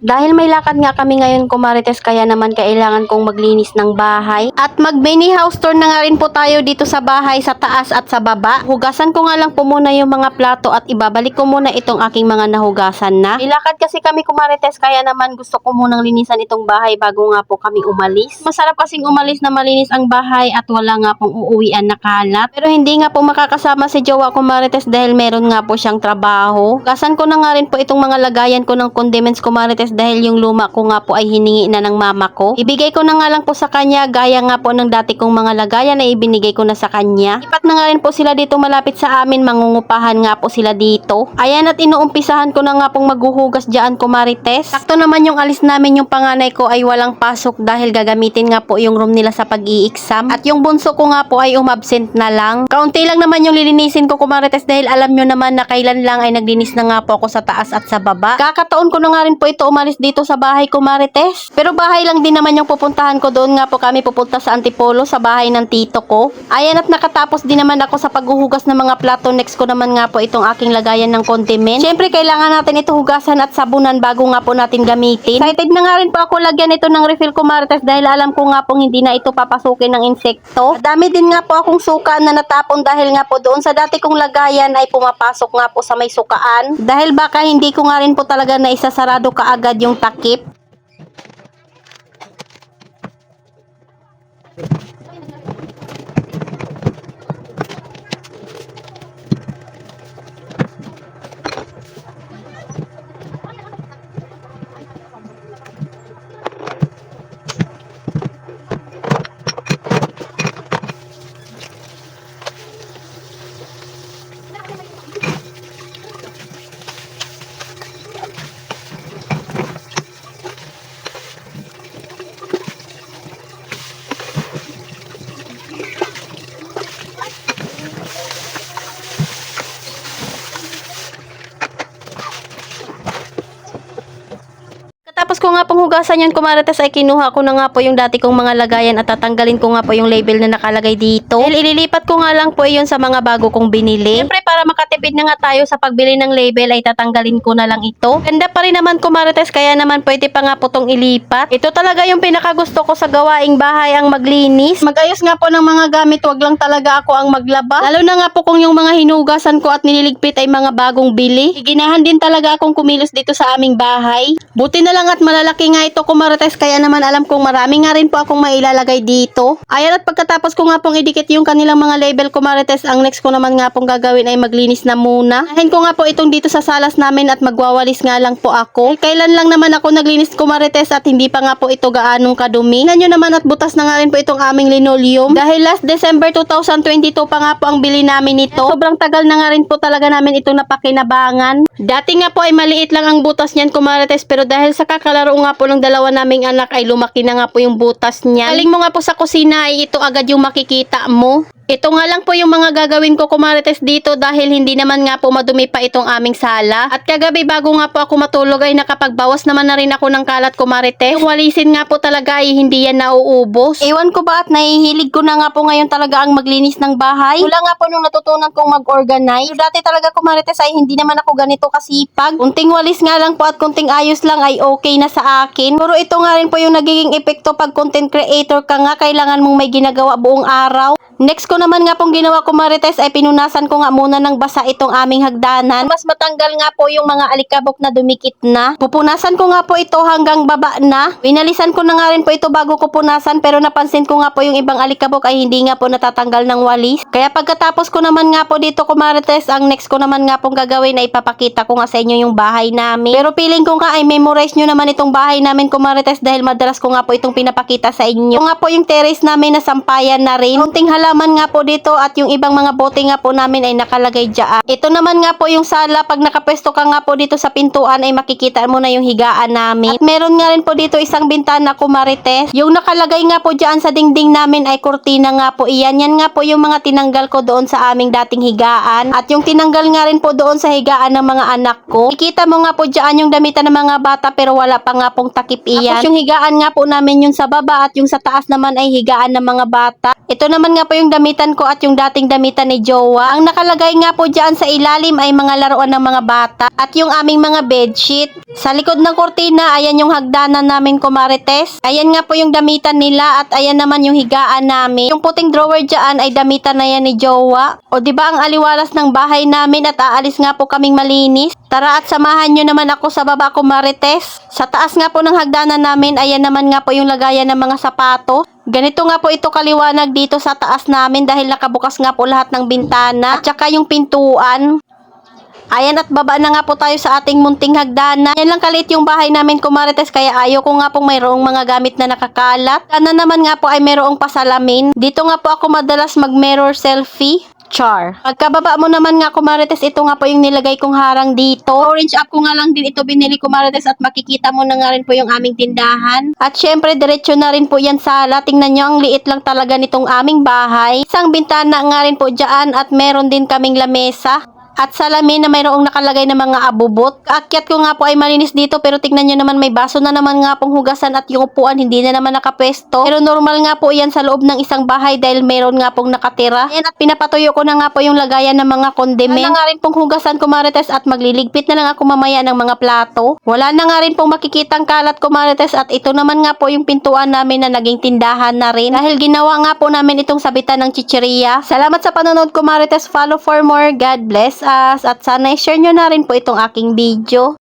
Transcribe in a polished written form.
Dahil may lakad nga kami ngayon kumarites, kaya naman kailangan kong maglinis ng bahay. At mag mini house tour na nga rin po tayo dito sa bahay, sa taas at sa baba. Hugasan ko nga lang po muna yung mga plato at ibabalik ko muna itong aking mga nahugasan na. Ilakad kasi kami kumarites, kaya naman gusto ko munang linisan itong bahay bago nga po kami umalis. Masarap kasing umalis na malinis ang bahay at wala nga pong uuwian na kalat. Pero hindi nga po makakasama si Jowa kumarites dahil meron nga po siyang trabaho. Hugasan ko na nga rin po itong mga lagayan ko ng condiments kumarites dahil yung luma ko nga po ay hiningi na ng mama ko. Ibigay ko na nga lang po sa kanya gaya nga po ng dati kong mga lagayan na ibinigay ko na sa kanya. Lipat na nga rin po sila dito malapit sa amin, mangungupahan nga po sila dito. Ayan, at inuumpisahan ko na nga pong maghuhugas dyan kumarites. Sakto naman yung alis namin, yung panganay ko ay walang pasok dahil gagamitin nga po yung room nila sa pag-i-exam. At yung bunso ko nga po ay umabsent na lang. Kaunti lang naman yung lilinisin ko kumarites dahil alam nyo naman na kailan lang ay naglinis na nga po ako sa taas at sa baba. Kakataon ko na nga rin po ito umalis dito sa bahay ko marites. Pero bahay lang din naman yung pupuntahan ko. Doon nga po kami pupunta sa Antipolo, sa bahay ng tito ko. Ayan, at nakatapos din naman ako sa paghuhugas ng mga plato. Next ko naman nga po itong aking lagayan ng condiment. Siyempre kailangan natin ito hugasan at sabunan bago nga po natin gamitin. Excited na nga rin po ako lagyan ito ng refill ko marites dahil alam ko nga pong hindi na ito papasukin ng insekto. Dami din nga po akong suka na natapon dahil nga po doon sa dati kong lagayan ay pumapasok nga po sa may sukaan. Dahil baka hindi ko nga rin po talaga na isasarado kaagad yung takip. Tapos ko nga pong hugasan yan kumarites ay kinuha ko na nga po yung dati kong mga lagayan at tatanggalin ko nga po yung label na nakalagay dito. Dahil ililipat ko nga lang po yun sa mga bago kong binili. Siyempre para makatipid na nga tayo sa pagbili ng label ay tatanggalin ko na lang ito. Ganda pa rin naman kumarites, kaya naman pwede pa nga po tong ilipat. Ito talaga yung pinakagusto ko sa gawaing bahay, ang maglinis. Magayos nga po ng mga gamit, wag lang talaga ako ang maglaba. Lalo na nga po kung yung mga hinugasan ko at nililigpit ay mga bagong bili. Ginahan din talaga akong kumilos dito sa aming bahay. Buti na lang at malalaki nga ito kumarites, kaya naman alam kong marami nga rin po akong mailalagay dito. Ayan, at pagkatapos ko nga pong idikit yung kanilang mga label kumarites, ang next ko naman nga pong gagawin ay maglinis na muna. Ahin ko nga po itong dito sa salas namin at magwawalis nga lang po ako. Kailan lang naman ako naglinis kumarites at hindi pa nga po ito gaanong kadumi. Tingnan nyo naman at butas na nga rin po itong aming linoleum. Dahil last December 2022 pa nga po ang bili namin ito. Sobrang tagal na nga rin po talaga namin itong napakinabangan. Dati nga po ay maliit lang ang butas niyan kumarites, pero dahil sa kakalaro nga po ng dalawa naming anak ay lumaki na nga po yung butas niya. Galing mo nga po sa kusina ay ito agad yung makikita mo. Ito nga lang po yung mga gagawin ko kumarites dito dahil hindi naman nga po madumi pa itong aming sala. At kagabi bago nga po ako matulog ay nakapagbawas naman na rin ako ng kalat kumarites. Yung walisin nga po talaga ay hindi yan nauubos. Ewan ko ba at nahihilig ko na nga po ngayon talaga ang maglinis ng bahay. Wala nga po nung natutunan kong mag-organize. Dati talaga kumarites ay hindi naman ako ganito kasipag. Kunting walis nga lang po at kunting ayos lang ay okay na sa akin. Pero ito nga rin po yung nagiging epekto pag content creator ka nga, kailangan mong may ginagawa buong araw. Next ko naman nga pong ginawa kumarites ay pinunasan ko nga muna ng basa itong aming hagdanan. Mas matanggal nga po yung mga alikabok na dumikit na. Pupunasan ko nga po ito hanggang baba na. Winalisan ko na nga rin po ito bago ko punasan, pero napansin ko nga po yung ibang alikabok ay hindi nga po natatanggal ng walis. Kaya pagkatapos ko naman nga po dito kumarites, ang next ko naman nga pong gagawin ay ipapakita ko nga sa inyo yung bahay namin. Pero feeling ko nga ay memorize nyo naman itong bahay namin kumarites dahil madalas ko nga po itong pinapakita sa inyo. Ito nga po yung terrace namin na sampayan na rin. Kunting halaman nga po dito at yung ibang mga bote nga po namin ay nakalagay dyan. Ito naman nga po yung sala. Pag nakapwesto ka nga po dito sa pintuan ay makikita mo na yung higaan namin. At meron nga rin po dito isang bintana kumarites. Yung nakalagay nga po dyan sa dingding namin ay kurtina nga po iyan. Yan nga po yung mga tinanggal ko doon sa aming dating higaan. At yung tinanggal nga rin po doon sa higaan ng mga anak ko. Ikita mo nga po dyan yung damitan ng mga bata pero wala pa nga pong takip iyan. Tapos yung higaan nga po namin yung sa baba at yung sa taas naman ay higaan ng mga bata. Ito naman nga po yung damitan damitan ko at yung dating damitan ni Jowa. Ang nakalagay nga po dyan sa ilalim ay mga laruan ng mga bata at yung aming mga bedsheet. Sa likod ng kurtina, ayan yung hagdanan namin, kumarites. Ayan nga po yung damitan nila at ayan naman yung higaan namin. Yung puting drawer dyan ay damitan na yan ni Jowa. O diba ang aliwalas ng bahay namin at aalis nga po kaming malinis. Tara at samahan nyo naman ako sa baba, kumarites. Sa taas nga po ng hagdanan namin, ayan naman nga po yung lagayan ng mga sapato. Ganito nga po ito kaliwanag dito sa taas namin dahil nakabukas nga po lahat ng bintana at saka yung pintuan. Ayan at baba na nga po tayo sa ating munting hagdanan. Yan lang kaliit yung bahay namin, kumarites, kaya ayaw ko nga pong mayroong mga gamit na nakakalat. Sana naman nga po ay mayroong pasalamin. Dito nga po ako madalas mag-mirror selfie. Char. Pagkababa mo naman nga, kumarites, ito nga po yung nilagay kong harang dito. Orange up ko nga lang din ito binili, kumarites, at makikita mo na nga rin po yung aming tindahan. At syempre, diretso na rin po yan sala. Tingnan nyo, ang liit lang talaga nitong aming bahay. Isang bintana nga rin po dyan at meron din kaming lamesa. At salamin na mayroong nakalagay na mga abubot. Kaakyat ko nga po ay malinis dito, pero tignan nyo naman, may baso na naman nga pong hugasan at yung upuan hindi na naman nakapwesto. Pero normal nga po yan sa loob ng isang bahay dahil mayroon nga pong nakatira. Ayan, at pinapatuyo ko na nga po yung lagayan ng mga condiment. Wala nga rin pong hugasan, kumarites, at magliligpit na lang ako mamaya ng mga plato. Wala na nga rin pong makikitang kalat, kumarites, at ito naman nga po yung pintuan namin na naging tindahan na rin. Dahil ginawa nga po namin itong sabitan ng chicheria. Salamat sa panonood, kumarites. Follow for more. God bless us, at sana i-share nyo na rin po itong aking video.